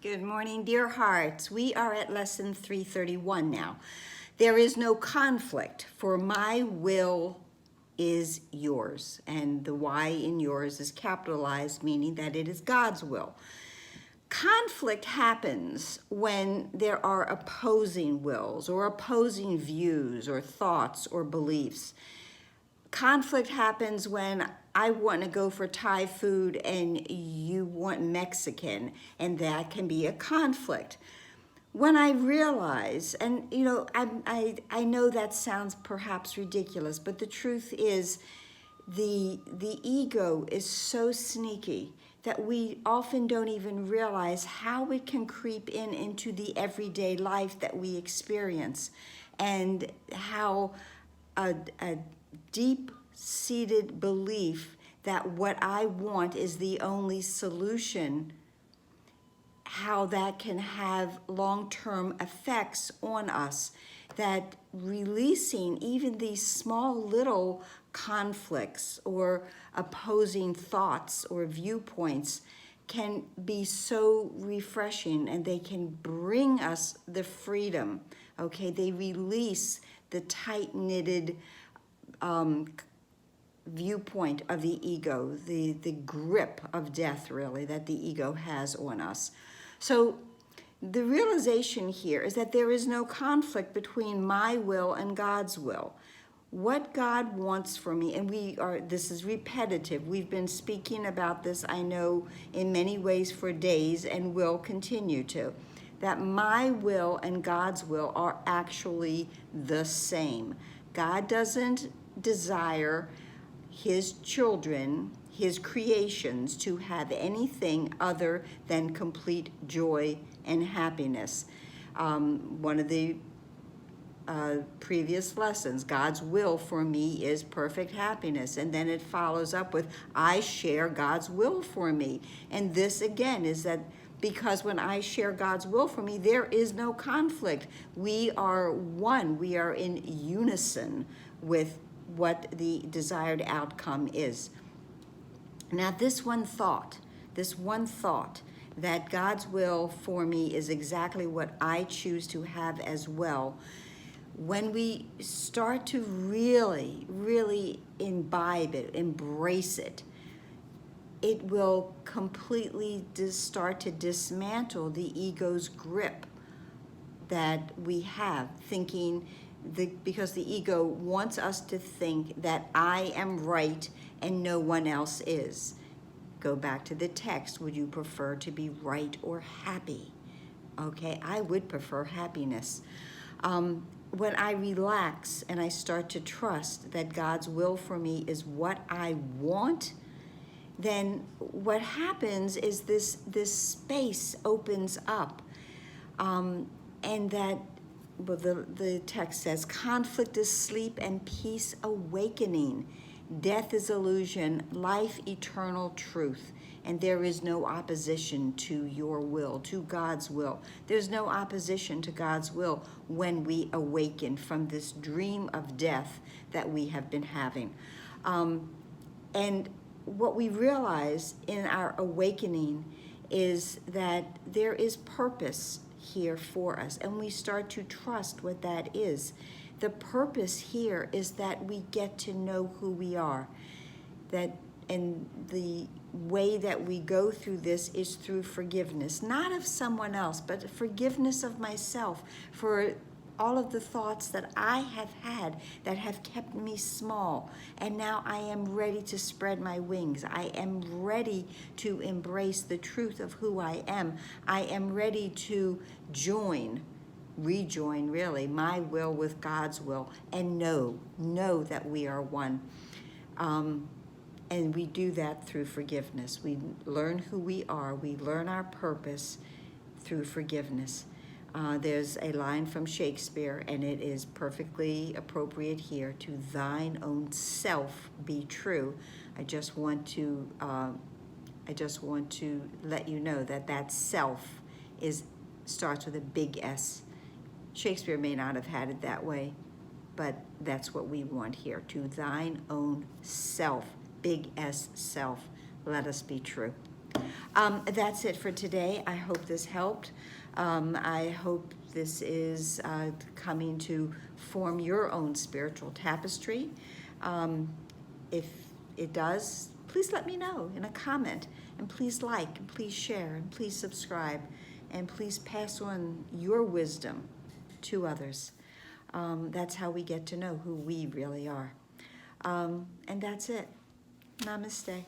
Good morning, dear hearts. We are at lesson 331 now. There is no conflict, for my will is yours. And the Y in yours is capitalized, meaning that it is God's will. Conflict happens when there are opposing wills or opposing views or thoughts or beliefs. Conflict happens when I want to go for Thai food and you want Mexican, and that can be a conflict. When I realize, and I know that sounds perhaps ridiculous, but the truth is the ego is so sneaky that we often don't even realize how it can creep into the everyday life that we experience, and how a deep-seated belief that what I want is the only solution, how that can have long-term effects on us, that releasing even these small little conflicts or opposing thoughts or viewpoints can be so refreshing, and they can bring us the freedom, okay? They release the tight-knitted viewpoint of the ego, the grip of death, really, that the ego has on us. So the realization here is that there is no conflict between my will and God's will. What God wants for me, and this is repetitive. We've been speaking about this, I know, in many ways for days, and will continue to, that my will and God's will are actually the same. God doesn't desire his children, his creations, to have anything other than complete joy and happiness. One of the previous lessons, God's will for me is perfect happiness. And then it follows up with, I share God's will for me. And this again is that because when I share God's will for me, there is no conflict. We are one. We are in unison with what the desired outcome is. Now, this one thought that God's will for me is exactly what I choose to have as well, when we start to really, really imbibe it, embrace it, it will completely start to dismantle the ego's grip that we have, thinking because the ego wants us to think that I am right and no one else is. Go back to the text. Would you prefer to be right or happy? Okay, I would prefer happiness. When I relax and I start to trust that God's will for me is what I want, then what happens is this space opens up, and that, well, the text says, conflict is sleep and peace awakening. Death is illusion, life eternal truth. And there is no opposition to your will, to God's will. There's no opposition to God's will when we awaken from this dream of death that we have been having. And what we realize in our awakening is that there is purpose here for us, and we start to trust what that is. The purpose here is that we get to know who we are, and the way that we go through this is through forgiveness, not of someone else, but forgiveness of myself for all of the thoughts that I have had that have kept me small. And now I am ready to spread my wings. I am ready to embrace the truth of who I am. I am ready to rejoin really, my will with God's will, and know that we are one. And we do that through forgiveness. We learn who we are. We learn our purpose through forgiveness. There's a line from Shakespeare, and it is perfectly appropriate here: to thine own self be true. I just want to let you know that self starts with a big S. Shakespeare may not have had it that way, but that's what we want here. To thine own self, big S, self, let us be true. That's it for today. I hope this helped. I hope this is coming to form your own spiritual tapestry. If it does, please let me know in a comment, and please like, and please share, and please subscribe, and please pass on your wisdom to others. That's how we get to know who we really are. And that's it. Namaste.